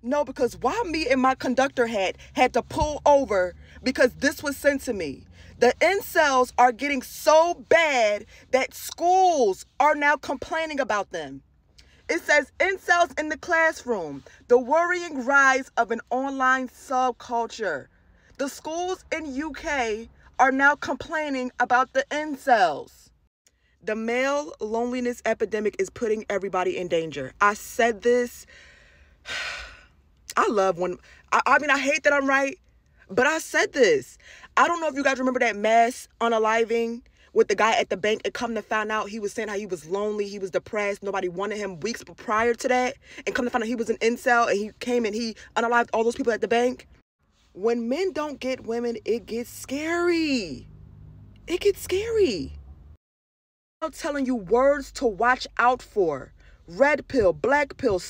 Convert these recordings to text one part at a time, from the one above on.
No, because why me and my conductor had to pull over because this was sent to me. The incels are getting so bad that schools are now complaining about them. It says incels in the classroom, the worrying rise of an online subculture. The schools in UK are now complaining about the incels. The male loneliness epidemic is putting everybody in danger. I said this. I love when, I mean, I hate that I'm right, but I said this. I don't know if you guys remember that mass unaliving with the guy at the bank, and come to find out he was saying how he was lonely, he was depressed, nobody wanted him weeks prior to that, and come to find out he was an incel, and he came and he unalived all those people at the bank. When men don't get women, it gets scary. It gets scary. I'm telling you words to watch out for. Red pill, black pill,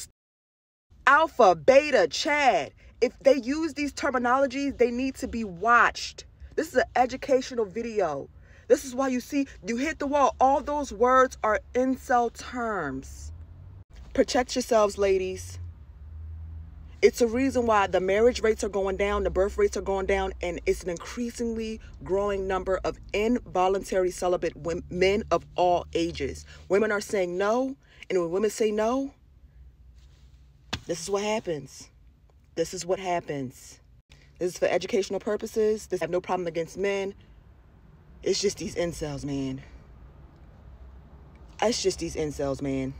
alpha, beta, Chad. If they use these terminologies, they need to be watched. This is an educational video. This is why you see, you hit the wall. All those words are incel terms. Protect yourselves, ladies. It's a reason why the marriage rates are going down, the birth rates are going down, and it's an increasingly growing number of involuntary celibate men of all ages. Women are saying no, and when women say no, this is what happens. This is what happens. This is for educational purposes. This I have no problem against men. It's just these incels, man. It's just these incels, man.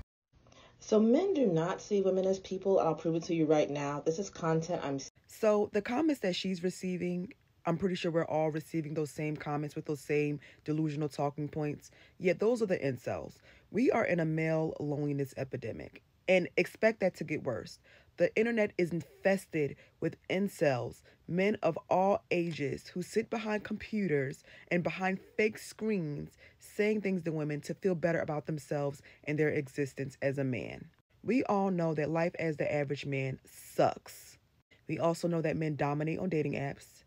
So men do not see women as people. I'll prove it to you right now. This is content So the comments that she's receiving, I'm pretty sure we're all receiving those same comments with those same delusional talking points. Yet those are the incels. We are in a male loneliness epidemic. And expect that to get worse. The internet is infested with incels, men of all ages who sit behind computers and behind fake screens saying things to women to feel better about themselves and their existence as a man. We all know that life as the average man sucks. We also know that men dominate on dating apps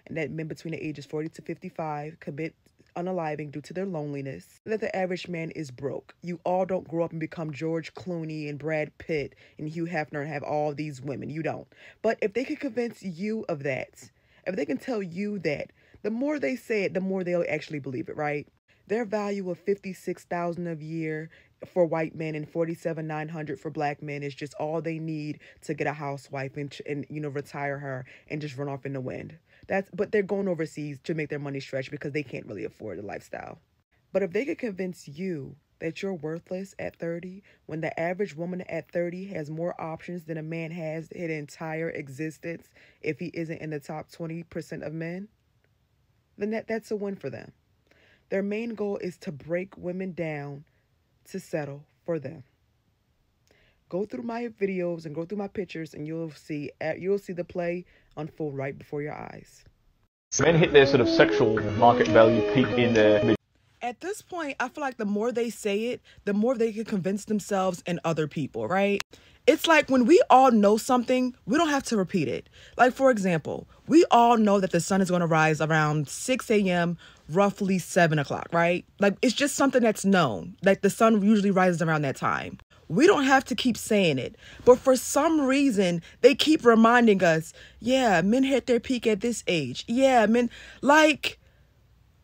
and that men between the ages 40 to 55 commit unaliving due to their loneliness, that the average man is broke. You all don't grow up and become George Clooney and Brad Pitt and Hugh Hefner and have all these women. You don't. But if they can convince you of that, if they can tell you that, the more they say it, the more they'll actually believe it, right? Their value of $56,000 a year for white men and $47,900 for black men is just all they need to get a housewife and you know, retire her and just run off in the wind. But they're going overseas to make their money stretch because they can't really afford the lifestyle. But if they could convince you that you're worthless at 30, when the average woman at 30 has more options than a man has his entire existence if he isn't in the top 20% of men, then that's a win for them. Their main goal is to break women down to settle for them. Go through my videos and go through my pictures and you'll see the play unfold right before your eyes. Men hit their sort of sexual market value peak in their mid. At this point, I feel like the more they say it, the more they can convince themselves and other people, right? It's like when we all know something, we don't have to repeat it. Like, for example, we all know that the sun is going to rise around 6 a.m., roughly 7 o'clock, right? Like, it's just something that's known. Like, the sun usually rises around that time. We don't have to keep saying it. But for some reason, they keep reminding us, yeah, men hit their peak at this age. Yeah, men, like,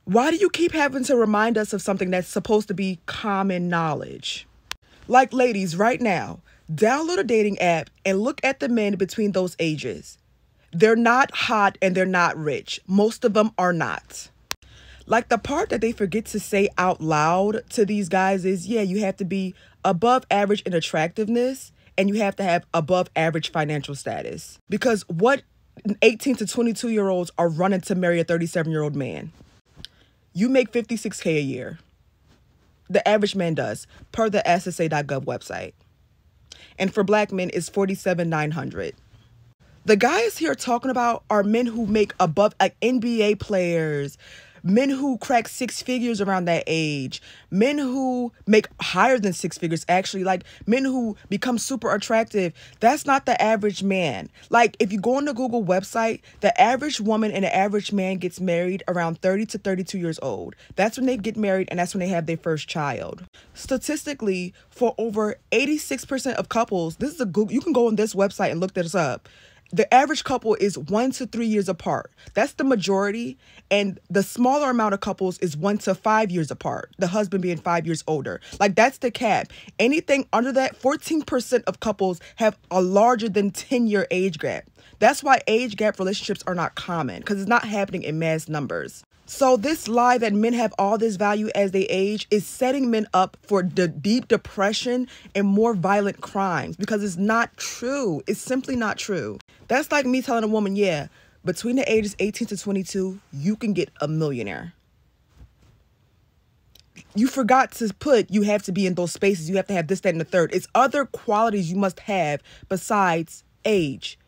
why do you keep having to remind us of something that's supposed to be common knowledge? Like, ladies, right now, download a dating app and look at the men between those ages. They're not hot and they're not rich. Most of them are not. Like, the part that they forget to say out loud to these guys is, yeah, you have to be above average in attractiveness and you have to have above average financial status. Because what 18 to 22-year-olds are running to marry a 37-year-old man? You make $56K a year. The average man does, per the SSA.gov website. And for black men, it's $47,900. The guys here talking about are men who make above, like NBA players, men who crack 6 figures around that age, men who make higher than 6 figures, actually, like men who become super attractive. That's not the average man. Like, if you go on the Google website, the average woman and the average man gets married around 30 to 32 years old. That's when they get married, and that's when they have their first child. Statistically, for over 86% of couples, this is a Google, you can go on this website and look this up. The average couple is 1 to 3 years apart. That's the majority. And the smaller amount of couples is 1 to 5 years apart. The husband being 5 years older. Like, that's the cap. Anything under that, 14% of couples have a larger than 10-year age gap. That's why age gap relationships are not common, because it's not happening in mass numbers. So this lie that men have all this value as they age is setting men up for the deep depression and more violent crimes, because it's not true. It's simply not true. That's like me telling a woman, yeah, between the ages 18 to 22, you can get a millionaire. You forgot to put, you have to be in those spaces. You have to have this, that, and the third. It's other qualities you must have besides age.